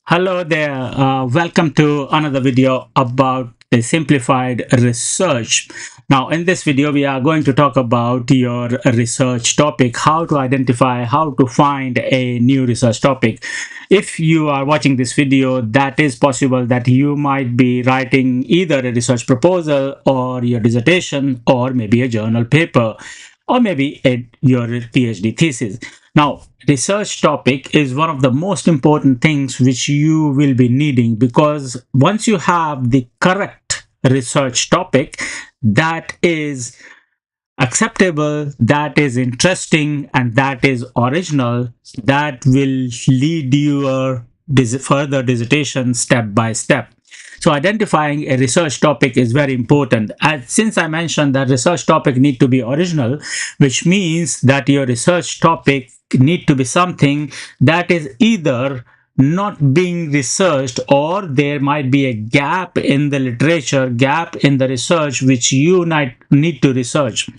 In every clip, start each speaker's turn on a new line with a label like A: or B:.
A: Hello there. Welcome to another video about the simplified research. Now, in this video, we are going to talk about your research topic, how to identify, how to find a new research topic. If you are watching this video, that is possible that you might be writing either a research proposal or your dissertation or maybe a journal paper or maybe your PhD thesis. Now, research topic is one of the most important things which you will be needing, because once you have the correct research topic that is acceptable, that is interesting, and that is original, that will lead your further dissertation step by step. So identifying a research topic is very important. And since I mentioned that research topic need to be original, which means that your research topic need to be something that is either not being researched, or there might be a gap in the literature, gap in the research which you need to research.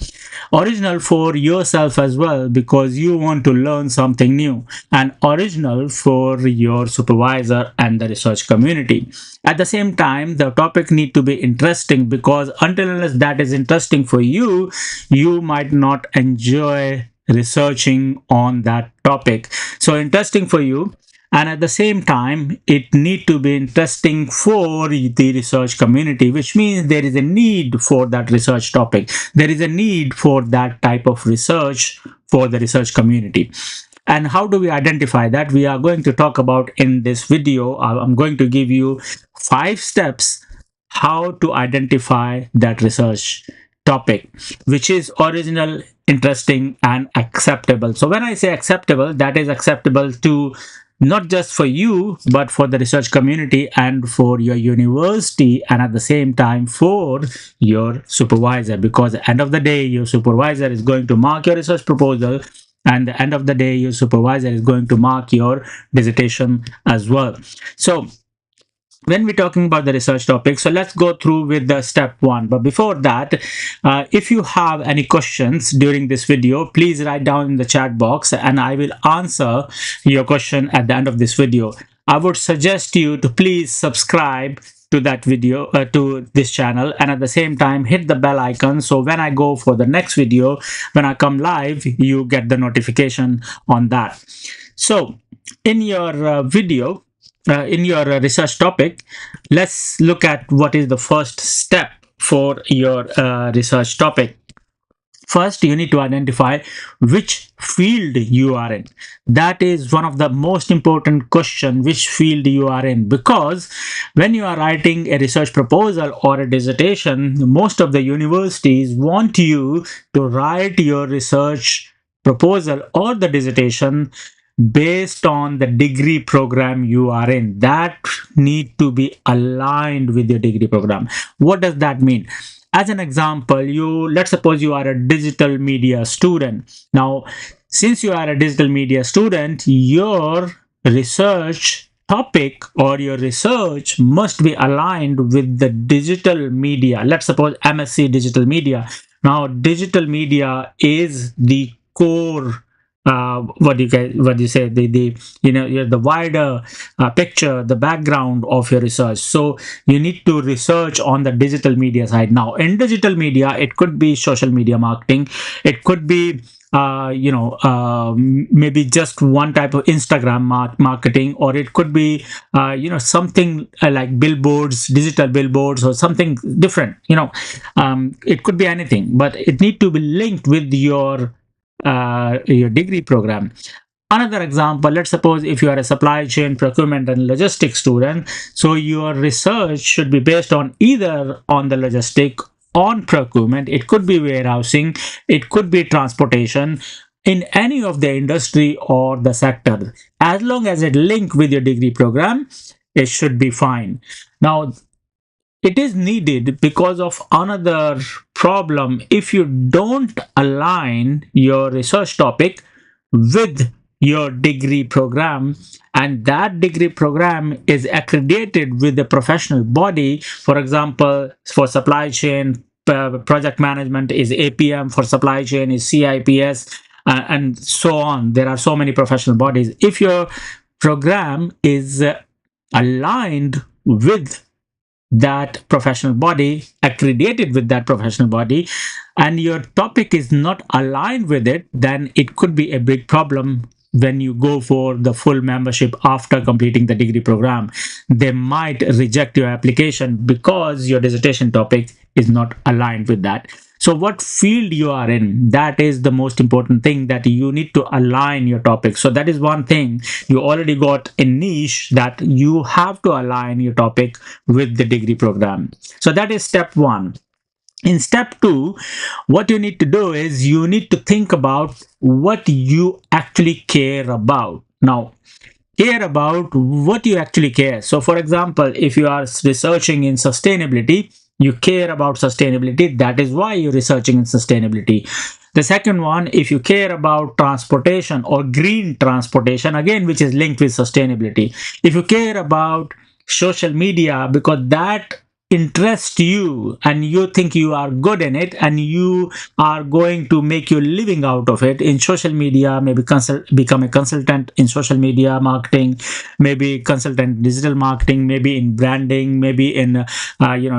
A: Original for yourself as well, because you want to learn something new, and original for your supervisor and the research community. At the same time, the topic need to be interesting, because until unless that is interesting for you, you might not enjoy researching on that topic. So interesting for you, and at the same time it need to be interesting for the research community, which means there is a need for that research topic, there is a need for that type of research for the research community. And how do we identify that? We are going to talk about in this video. I'm going to give you 5 steps how to identify that research topic which is original, interesting, and acceptable. So when I say acceptable, that is acceptable to not just for you, but for the research community and for your university, and at the same time for your supervisor, because at the end of the day your supervisor is going to mark your research proposal, and at the end of the day your supervisor is going to mark your dissertation as well. So when we're talking about the research topic, so let's go through with the step 1. But before that, if you have any questions during this video, please write down in the chat box and I will answer your question at the end of this video. I would suggest you to please subscribe to that video, to this channel, and at the same time hit the bell icon, so when I go for the next video, when I come live, you get the notification on that. So in your video, in your research topic, let's look at what is the first step for your research topic. First, you need to identify which field you are in. That is one of the most important question, which field you are in, because when you are writing a research proposal or a dissertation, most of the universities want you to write your research proposal or the dissertation based on the degree program you are in. That need to be aligned with your degree program. What does that mean? As an example, let's suppose you are a digital media student. Now, since you are a digital media student, your research topic or your research must be aligned with the digital media. Let's suppose MSc digital media. Now, digital media is the core, what do you say, the the wider picture, the background of your research. So you need to research on the digital media side. Now in digital media, it could be social media marketing, it could be maybe just one type of Instagram marketing, or it could be something like billboards, digital billboards, or something different. It could be anything, but it need to be linked with your degree program. Another example, let's suppose if you are a supply chain, procurement, and logistics student, so your research should be based on either on the logistic, on procurement, it could be warehousing, it could be transportation, in any of the industry or the sector. As long as it link with your degree program, it should be fine. Now it is needed because of another problem. If you don't align your research topic with your degree program, and that degree program is accredited with the professional body, for example, for supply chain, project management is APM, for supply chain is CIPS, and so on. There are so many professional bodies. If your program is aligned with that professional body, accredited with that professional body, and your topic is not aligned with it, then it could be a big problem when you go for the full membership after completing the degree program. They might reject your application because your dissertation topic is not aligned with that. So what field you are in, that is the most important thing, that you need to align your topic. So that is one thing. You already got a niche, that you have to align your topic with the degree program. So that is step one. In step two, what you need to do is you need to think about what you actually care about. Now, care about what you actually care. So for example, if you are researching in sustainability, you care about sustainability, that is why you're researching in sustainability. The second one, if you care about transportation or green transportation, again, which is linked with sustainability. If you care about social media because that interests you and you think you are good in it and you are going to make your living out of it in social media, maybe become a consultant in social media marketing, maybe consultant in digital marketing, maybe in branding, maybe in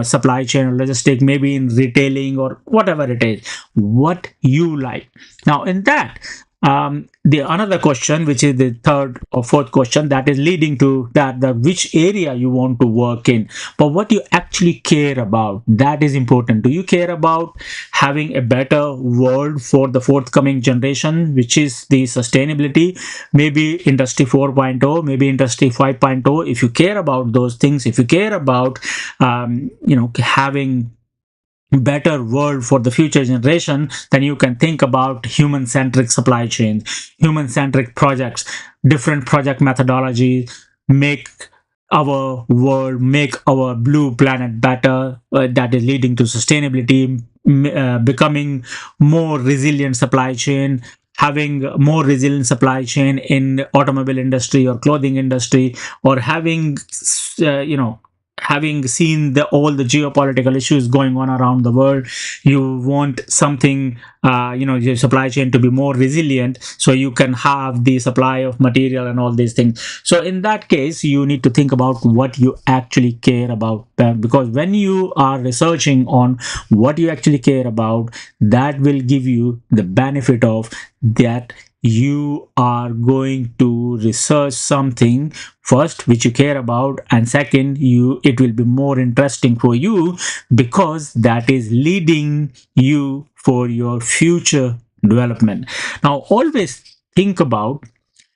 A: supply chain or logistic, maybe in retailing or whatever it is, what you like. Now in that, the another question, which is the third or fourth question, that is leading to that, the which area you want to work in, but what you actually care about, that is important. Do you care about having a better world for the forthcoming generation, which is the sustainability, maybe industry 4.0, maybe industry 5.0? If you care about those things, if you care about having better world for the future generation, then you can think about human-centric supply chains, human-centric projects, different project methodologies, make our world, make our blue planet better, that is leading to sustainability, becoming more resilient supply chain, having more resilient supply chain in automobile industry or clothing industry, or having having seen all the geopolitical issues going on around the world, you want something, your supply chain to be more resilient, so you can have the supply of material and all these things. So in that case, you need to think about what you actually care about, because when you are researching on what you actually care about, that will give you the benefit of that you are going to research something first which you care about, and second, it will be more interesting for you because that is leading you for your future development. Now always think about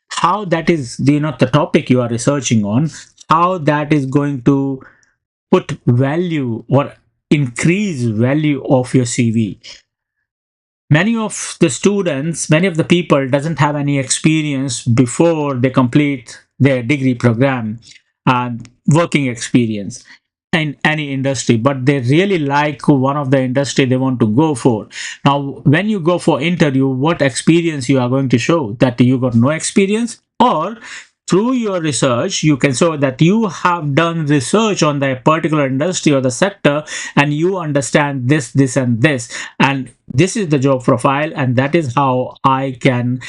A: how that is the topic you are researching on, how that is going to put value or increase value of your CV. Many of the students, many of the people doesn't have any experience before they complete their degree program and working experience in any industry, but they really like one of the industry they want to go for. Now when you go for interview, what experience you are going to show? That you got no experience, or through your research you can show that you have done research on the particular industry or the sector and you understand this and this, and this is the job profile, and that is how I can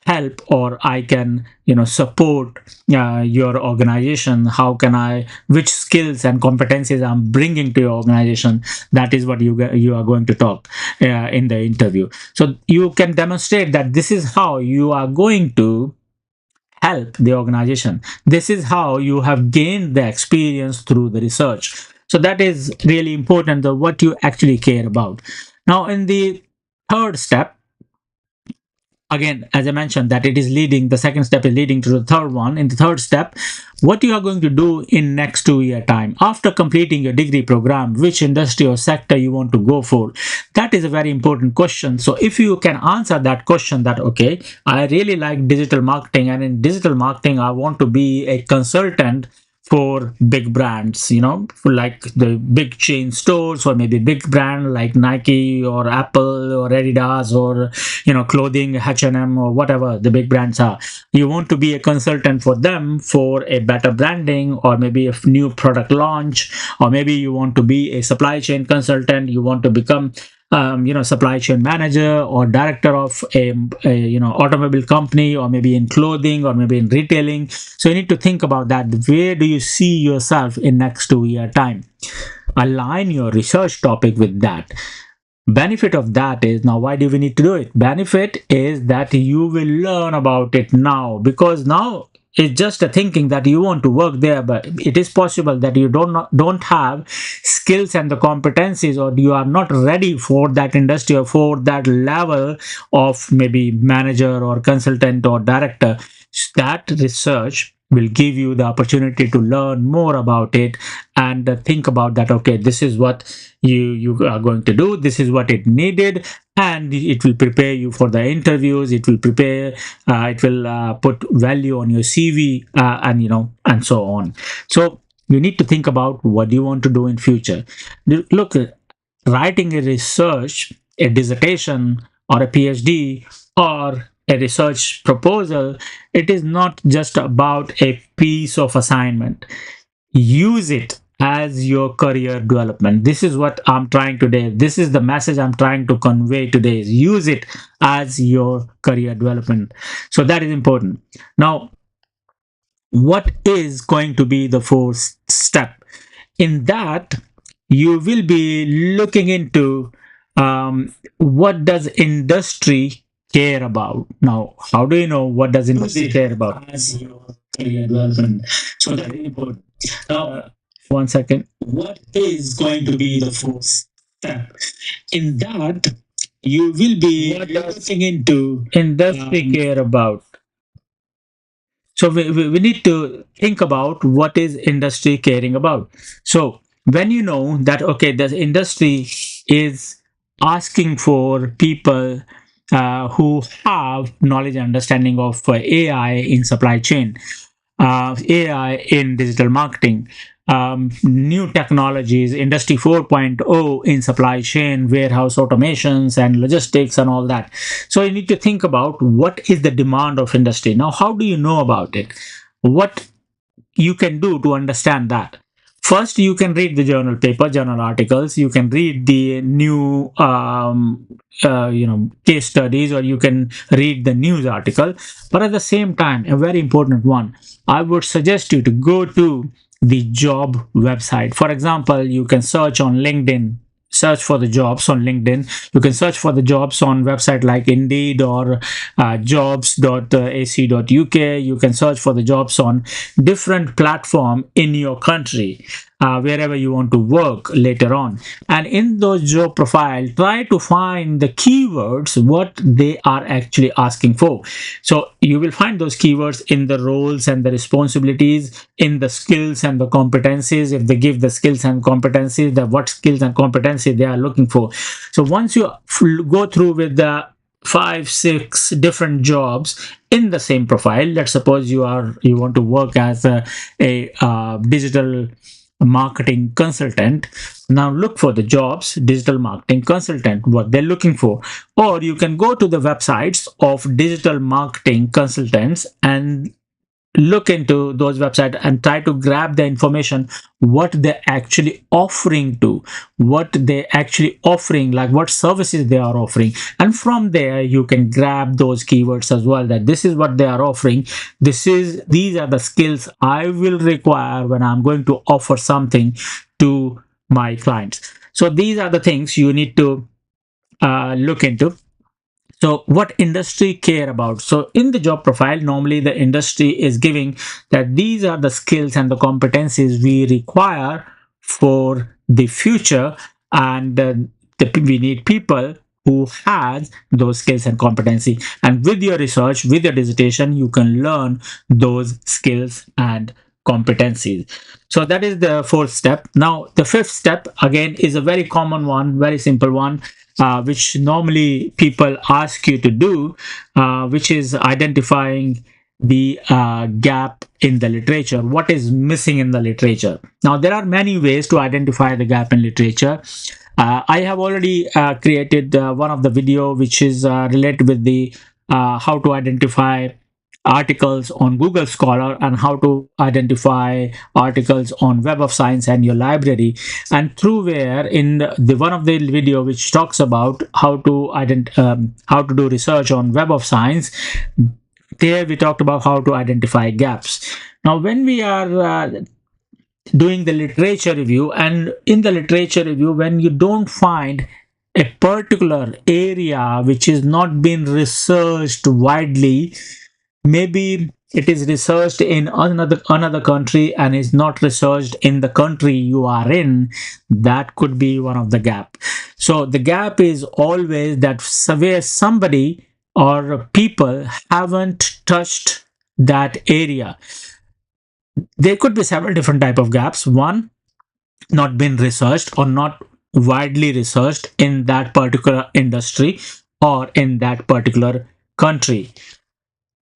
A: help, or I can support your organization. How can I, which skills and competencies I'm bringing to your organization? That is what you are going to talk in the interview. So you can demonstrate that this is how you are going to help the organization. This is how you have gained the experience through the research. So that is really important, what you actually care about. Now in the third step, again, as I mentioned, that it is leading, the second step is leading to the third one. In the third step, what you are going to do in next 2 year time after completing your degree program, which industry or sector you want to go for, that is a very important question. So if you can answer that question, that okay, I really like digital marketing, and in digital marketing I want to be a consultant for big brands, for like the big chain stores, or maybe big brand like Nike or Apple or Adidas, or clothing, H&M, or whatever the big brands are. You want to be a consultant for them for a better branding, or maybe a new product launch, or maybe you want to be a supply chain consultant. You want to become supply chain manager or director of a automobile company, or maybe in clothing, or maybe in retailing. So you need to think about that. Where do you see yourself in next 2 year time? Align your research topic with that. Benefit of that is, now why do we need to do it? Benefit is that you will learn about it now, because now it's just a thinking that you want to work there, but it is possible that you don't have skills and the competencies, or you are not ready for that industry or for that level of maybe manager or consultant or director. That research will give you the opportunity to learn more about it, and think about that. Okay, this is what you are going to do, this is what it needed, and it will prepare you for the interviews. It will prepare, it will put value on your CV, and so on. So you need to think about what you want to do in future. Look, writing a research, a dissertation, or a PhD, or a research proposal, it is not just about a piece of assignment. Use it as your career development. This is what I'm trying today. This is the message I'm trying to convey today, is use it as your career development. So that is important. Now, what is going to be the fourth step? In that, you will be looking into, what does industry care about. Now, how do you know what does industry care about? As your career development. So that is important. Now, one second. What is going to be the fourth step? In that, you will be looking into industry care about. So we need to think about what is industry caring about. So when you know that, okay, the industry is asking for people who have knowledge and understanding of AI in supply chain, AI in digital marketing, new technologies, Industry 4.0 in supply chain, warehouse automations, and logistics, and all that. So you need to think about what is the demand of industry. Now, how do you know about it? What you can do to understand that? First, you can read the journal paper, journal articles. You can read the new case studies, or you can read the news article. But at the same time, a very important one, I would suggest you to go to the job website. For example, you can search on LinkedIn, search for the jobs on LinkedIn. You can search for the jobs on website like Indeed or jobs.ac.uk. You can search for the jobs on different platform in your country, wherever you want to work later on. And in those job profile, try to find the keywords what they are actually asking for. So you will find those keywords in the roles and the responsibilities, in the skills and the competencies. If they give the skills and competencies, the what skills and competencies they are looking for. So once you go through with the 5-6 different jobs in the same profile, let's suppose you want to work as a digital marketing consultant. Now look for the jobs, digital marketing consultant, what they're looking for. Or you can go to the websites of digital marketing consultants and look into those websites and try to grab the information, what they're actually offering to, what they actually offering, like what services they are offering. And from there you can grab those keywords as well, that this is what they are offering, these are the skills I will require when I'm going to offer something to my clients. So these are the things you need to look into. So what industry care about? So in the job profile, normally the industry is giving that these are the skills and the competencies we require for the future, and we need people who has those skills and competency. And with your research, with your dissertation, you can learn those skills and competencies. So that is the fourth step. Now the fifth step again is a very common one, very simple one, which normally people ask you to do, which is identifying the gap in the literature. What is missing in the literature? Now, there are many ways to identify the gap in literature. I have already created one of the video which is related with the how to identify articles on Google Scholar and how to identify articles on Web of Science and your library, and through where in the one of the video which talks about how to how to do research on Web of Science, there we talked about how to identify gaps. Now when we are doing the literature review, and in the literature review when you don't find a particular area which is not been researched widely, maybe it is researched in another country and is not researched in the country you are in, that could be one of the gap. So the gap is always that where somebody or people haven't touched that area. There could be several different type of gaps. One, not been researched or not widely researched in that particular industry or in that particular country.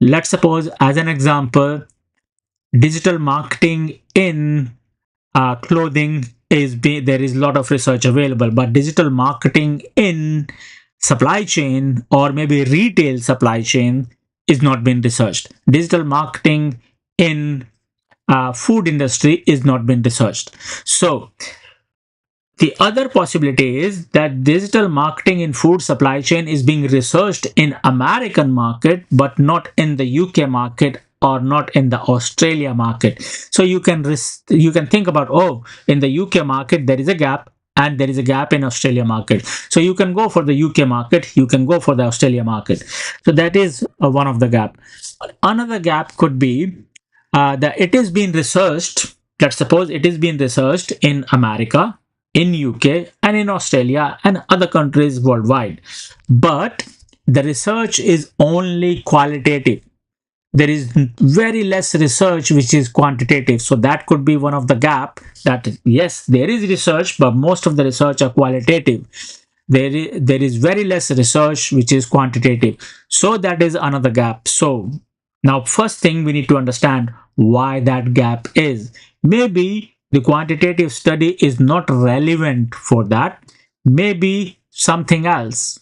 A: Let's suppose, as an example, digital marketing in clothing there is a lot of research available, but digital marketing in supply chain or maybe retail supply chain is not been researched. Digital marketing in food industry is not been researched. So the other possibility is that digital marketing in food supply chain is being researched in American market, but not in the UK market or not in the Australia market. So you can think about, oh, in the UK market there is a gap and there is a gap in Australia market. So you can go for the UK market, you can go for the Australia market. So that is one of the gap. Another gap could be that it is being researched. Let's suppose it is being researched in America, in UK and in Australia and other countries worldwide, but the research is only qualitative. There is very less research which is quantitative. So that could be one of the gap, that yes, there is research, but most of the research are qualitative. There is very less research which is quantitative. So that is another gap. So now first thing we need to understand why that gap is. Maybe the quantitative study is not relevant for that, maybe something else.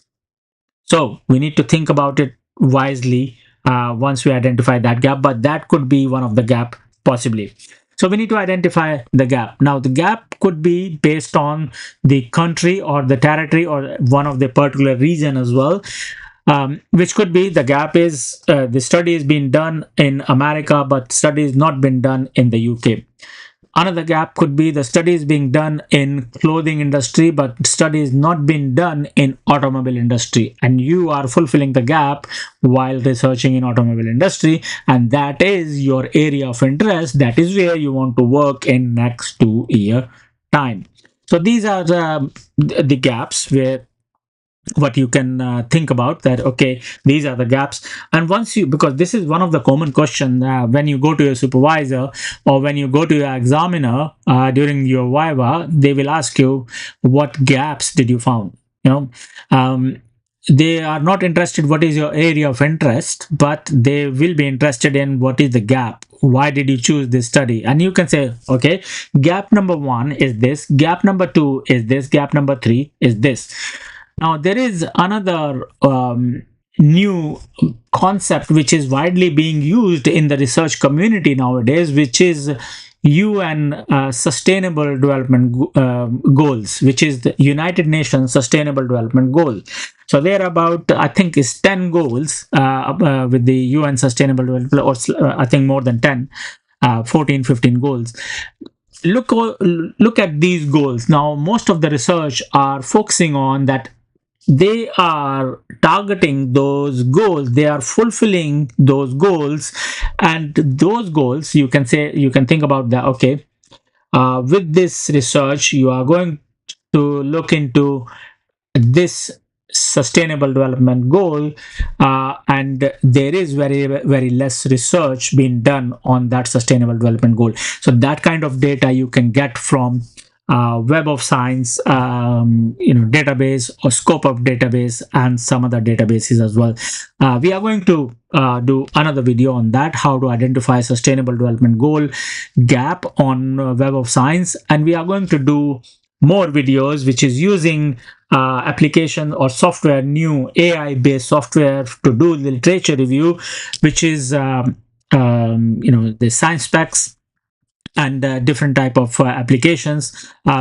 A: So we need to think about it wisely once we identify that gap, but that could be one of the gap possibly. So we need to identify the gap. Now the gap could be based on the country or the territory or one of the particular region as well. Which could be the gap is the study is being done in America, but study is not been done in the UK. Another gap could be the study is being done in clothing industry, but study is not being done in automobile industry, and you are fulfilling the gap while researching in automobile industry, and that is your area of interest. That is where you want to work in next 2 year time. So these are the gaps where what you can think about, that okay, these are the gaps. And once you, because this is one of the common question when you go to your supervisor or when you go to your examiner during your viva, they will ask you what gaps did you found. They are not interested what is your area of interest, but they will be interested in what is the gap. Why did you choose this study? And you can say, okay, gap number 1 is this, gap number 2 is this, gap number 3 is this. Now, there is another new concept which is widely being used in the research community nowadays, which is UN Sustainable Development Goals, which is the United Nations Sustainable Development Goal. So there are about, I think, is 10 goals with the UN Sustainable Development, or I think more than 10, 14, 15 goals. Look at these goals. Now, most of the research are focusing on that. They are targeting those goals, they are fulfilling those goals, and those goals, you can think about that, okay, with this research you are going to look into this sustainable development goal, and there is very less research being done on that sustainable development goal. So that kind of data you can get from Web of Science database or scope of database and some other databases as well. We are going to do another video on that, how to identify sustainable development goal gap on Web of Science, and we are going to do more videos which is using application or software, new AI based software to do the literature review, which is the science specs and different type of applications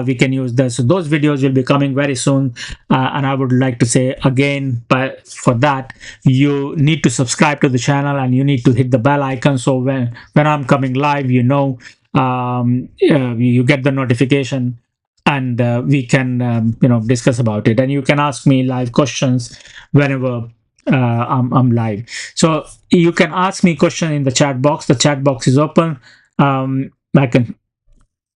A: we can use this. So those videos will be coming very soon, and I would like to say again, but for that you need to subscribe to the channel and you need to hit the bell icon, so when I'm coming live, you get the notification, and we can discuss about it, and you can ask me live questions whenever I'm live. So you can ask me question in the chat box. The chat box is open. I can,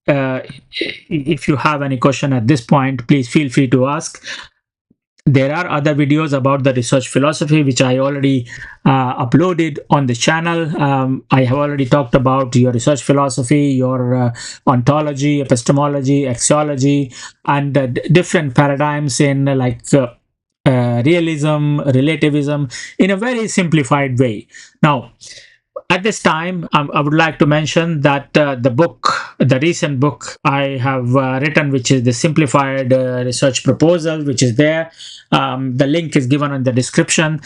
A: if you have any question at this point, please feel free to ask. There are other videos about the research philosophy which I already uploaded on the channel. I have already talked about your research philosophy, your ontology, epistemology, axiology, and different paradigms in realism, relativism, in a very simplified way. Now, at this time, I would like to mention that the recent book I have written, which is the Simplified Research Proposal, which is there. The link is given in the description.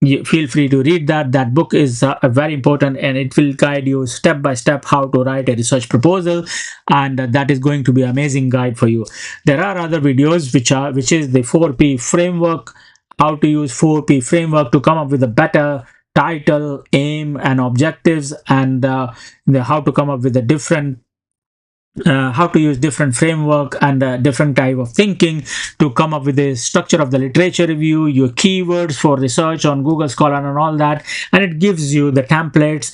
A: You feel free to read that. That book is very important, and it will guide you step by step how to write a research proposal, and that is going to be an amazing guide for you. There are other videos which is the 4P framework, how to use 4P framework to come up with a better title, aim, and objectives, and how to come up with a different how to use different framework and different type of thinking to come up with the structure of the literature review, your keywords for research on Google Scholar and all that, and it gives you the templates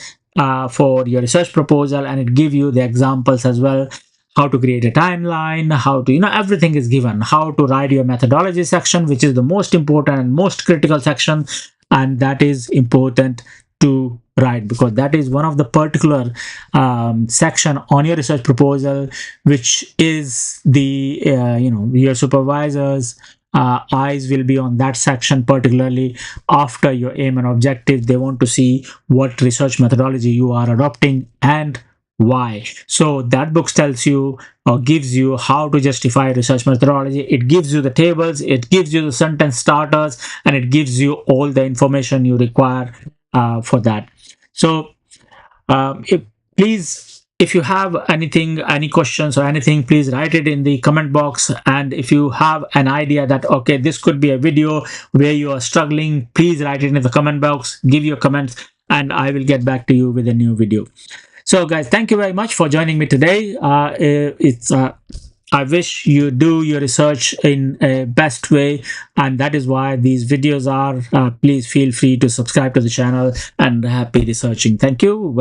A: for your research proposal, and it gives you the examples as well, how to create a timeline, how to, everything is given, how to write your methodology section, which is the most important and most critical section, and that is important to write because that is one of the particular section on your research proposal, which is the your supervisors eyes will be on that section, particularly after your aim and objective. They want to see what research methodology you are adopting and why. So that book tells you or gives you how to justify research methodology. It gives you the tables, it gives you the sentence starters, and it gives you all the information you require for that. So if you have anything, any questions or anything, please write it in the comment box. And if you have an idea that, okay, this could be a video where you are struggling, please write it in the comment box, give your comments, and I will get back to you with a new video. So guys, thank you very much for joining me today. I wish you do your research in a best way, and that is why these videos are. Please feel free to subscribe to the channel, and happy researching. Thank you.